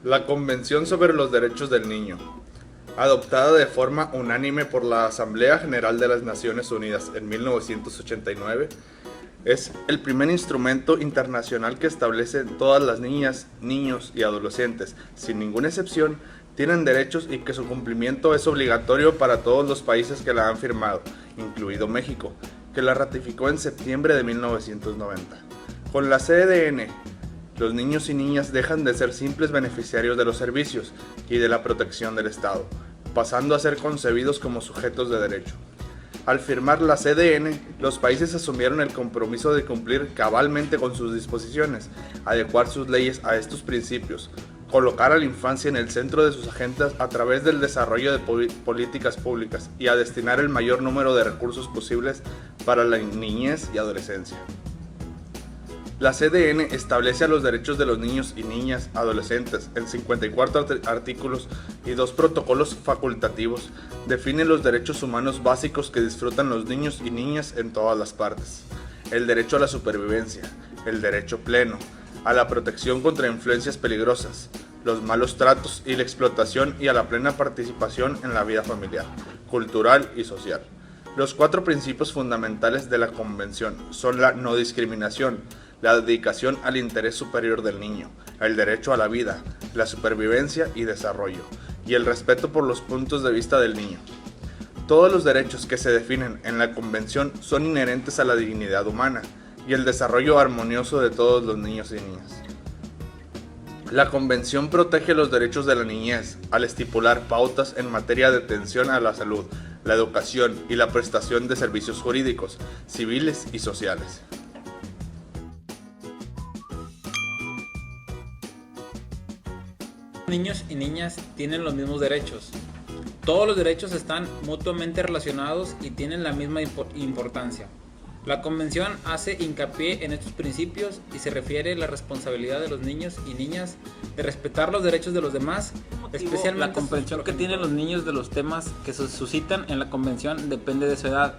La Convención sobre los Derechos del Niño, adoptada de forma unánime por la Asamblea General de las Naciones Unidas en 1989, es el primer instrumento internacional que establece todas las niñas, niños y adolescentes, sin ninguna excepción, tienen derechos y que su cumplimiento es obligatorio para todos los países que la han firmado, incluido México, que la ratificó en septiembre de 1990. Con la CDN, los niños y niñas dejan de ser simples beneficiarios de los servicios y de la protección del Estado, pasando a ser concebidos como sujetos de derecho. Al firmar la CDN, los países asumieron el compromiso de cumplir cabalmente con sus disposiciones, adecuar sus leyes a estos principios, colocar a la infancia en el centro de sus agendas a través del desarrollo de políticas públicas y a destinar el mayor número de recursos posibles para la niñez y adolescencia. La CDN establece los derechos de los niños y niñas adolescentes en 54 artículos y 2 protocolos facultativos. Define los derechos humanos básicos que disfrutan los niños y niñas en todas las partes. El derecho a la supervivencia, el derecho pleno, a la protección contra influencias peligrosas, los malos tratos y la explotación y a la plena participación en la vida familiar, cultural y social. Los 4 principios fundamentales de la Convención son la no discriminación, la dedicación al interés superior del niño, el derecho a la vida, la supervivencia y desarrollo, y el respeto por los puntos de vista del niño. Todos los derechos que se definen en la Convención son inherentes a la dignidad humana y el desarrollo armonioso de todos los niños y niñas. La Convención protege los derechos de la niñez al estipular pautas en materia de atención a la salud, la educación y la prestación de servicios jurídicos, civiles y sociales. Niños y niñas tienen los mismos derechos. Todos los derechos están mutuamente relacionados y tienen la misma importancia. La Convención hace hincapié en estos principios y se refiere a la responsabilidad de los niños y niñas de respetar los derechos de los demás, especialmente la comprensión que tienen los niños de los temas que se suscitan en la Convención depende de su edad.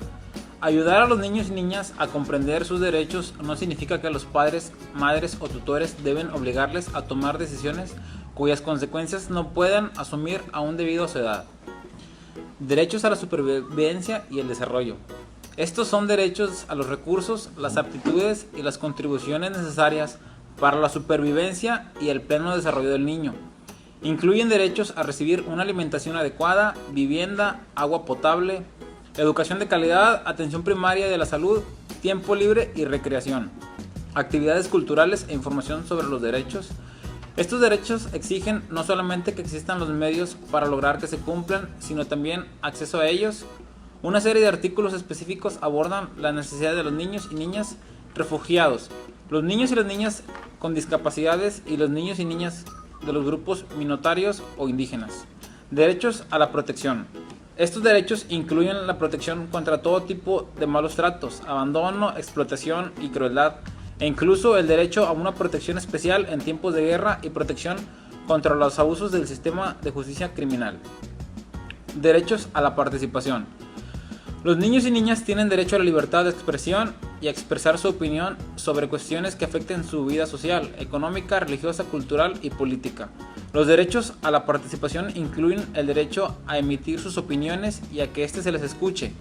Ayudar a los niños y niñas a comprender sus derechos no significa que los padres, madres o tutores deben obligarles a tomar decisiones cuyas consecuencias no puedan asumir aún debido a su edad. Derechos a la supervivencia y el desarrollo. Estos son derechos a los recursos, las aptitudes y las contribuciones necesarias para la supervivencia y el pleno desarrollo del niño. Incluyen derechos a recibir una alimentación adecuada, vivienda, agua potable, educación de calidad, atención primaria de la salud, tiempo libre y recreación, actividades culturales e información sobre los derechos. Estos derechos exigen no solamente que existan los medios para lograr que se cumplan, sino también acceso a ellos. Una serie de artículos específicos abordan la necesidad de los niños y niñas refugiados, los niños y las niñas con discapacidades y los niños y niñas de los grupos minoritarios o indígenas. Derechos a la protección. Estos derechos incluyen la protección contra todo tipo de malos tratos, abandono, explotación y crueldad, e incluso el derecho a una protección especial en tiempos de guerra y protección contra los abusos del sistema de justicia criminal. Derechos a la participación. Los niños y niñas tienen derecho a la libertad de expresión y a expresar su opinión sobre cuestiones que afecten su vida social, económica, religiosa, cultural y política. Los derechos a la participación incluyen el derecho a emitir sus opiniones y a que éste se les escuche,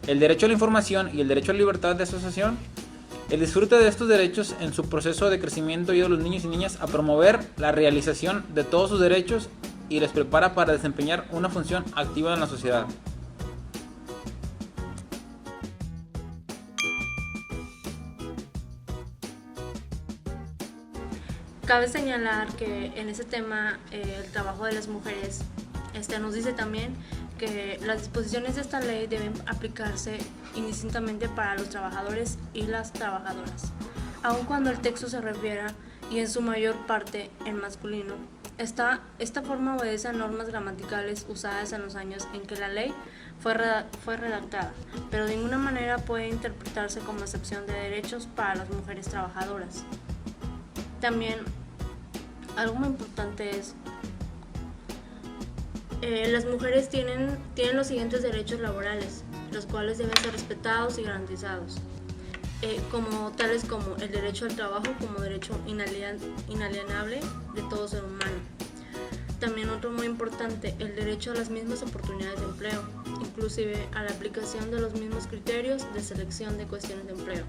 el derecho a la información y el derecho a la libertad de asociación. El disfrute de estos derechos en su proceso de crecimiento ayuda a los niños y niñas a promover la realización de todos sus derechos y les prepara para desempeñar una función activa en la sociedad. Cabe señalar que en ese tema el trabajo de las mujeres nos dice también que las disposiciones de esta ley deben aplicarse indistintamente para los trabajadores y las trabajadoras, aun cuando el texto se refiera y en su mayor parte en masculino. Esta forma obedece a normas gramaticales usadas en los años en que la ley fue redactada, pero de ninguna manera puede interpretarse como excepción de derechos para las mujeres trabajadoras. También, algo muy importante es las mujeres tienen los siguientes derechos laborales, los cuales deben ser respetados y garantizados. como tales como el derecho al trabajo como derecho inalienable de todo ser humano. También otro muy importante, el derecho a las mismas oportunidades de empleo, inclusive a la aplicación de los mismos criterios de selección de cuestiones de empleo.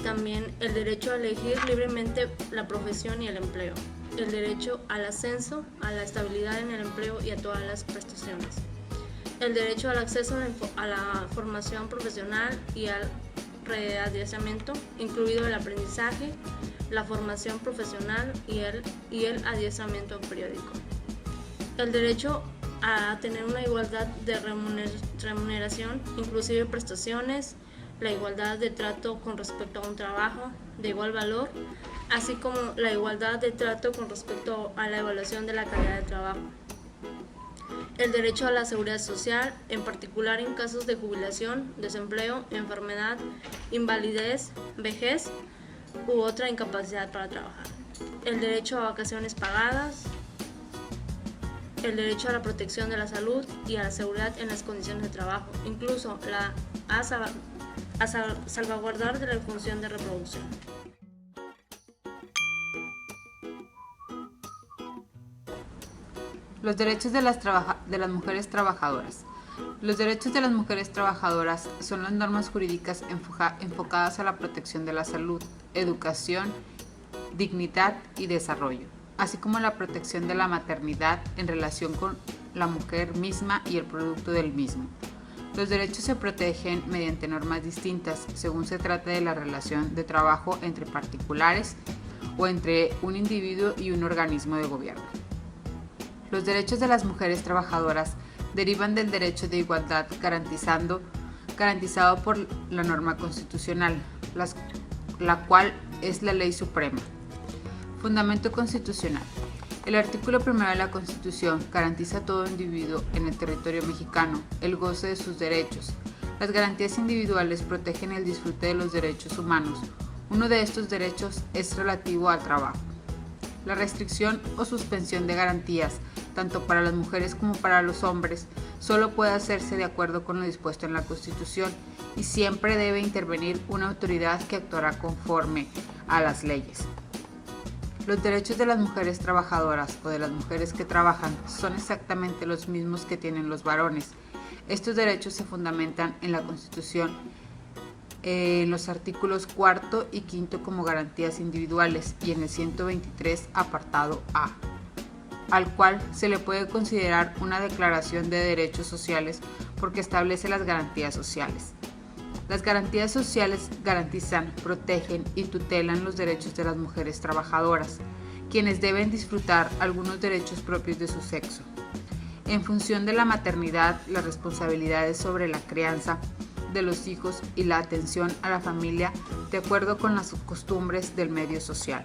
También el derecho a elegir libremente la profesión y el empleo, el derecho al ascenso, a la estabilidad en el empleo y a todas las prestaciones, el derecho al acceso a la formación profesional y al readiestramiento, incluido el aprendizaje, la formación profesional y el adiestramiento periódico. El derecho a tener una igualdad de remuneración, inclusive prestaciones, la igualdad de trato con respecto a un trabajo de igual valor, así como la igualdad de trato con respecto a la evaluación de la calidad del trabajo. El derecho a la seguridad social, en particular en casos de jubilación, desempleo, enfermedad, invalidez, vejez u otra incapacidad para trabajar. El derecho a vacaciones pagadas, el derecho a la protección de la salud y a la seguridad en las condiciones de trabajo, incluso a salvaguardar de la función de reproducción. Los derechos de las mujeres trabajadoras. Los derechos de las mujeres trabajadoras son las normas jurídicas enfocadas a la protección de la salud, educación, dignidad y desarrollo, así como la protección de la maternidad en relación con la mujer misma y el producto del mismo. Los derechos se protegen mediante normas distintas según se trate de la relación de trabajo entre particulares o entre un individuo y un organismo de gobierno. Los derechos de las mujeres trabajadoras derivan del derecho de igualdad garantizado por la norma constitucional, la cual es la ley suprema. Fundamento constitucional. El artículo 1 de la Constitución garantiza a todo individuo en el territorio mexicano el goce de sus derechos. Las garantías individuales protegen el disfrute de los derechos humanos. Uno de estos derechos es relativo al trabajo. La restricción o suspensión de garantías, tanto para las mujeres como para los hombres, solo puede hacerse de acuerdo con lo dispuesto en la Constitución y siempre debe intervenir una autoridad que actuará conforme a las leyes. Los derechos de las mujeres trabajadoras o de las mujeres que trabajan son exactamente los mismos que tienen los varones. Estos derechos se fundamentan en la Constitución en los artículos 4 y 5 como garantías individuales y en el 123 apartado A, al cual se le puede considerar una declaración de derechos sociales porque establece las garantías sociales. Las garantías sociales garantizan, protegen y tutelan los derechos de las mujeres trabajadoras, quienes deben disfrutar algunos derechos propios de su sexo. En función de la maternidad, las responsabilidades sobre la crianza de los hijos y la atención a la familia de acuerdo con las costumbres del medio social.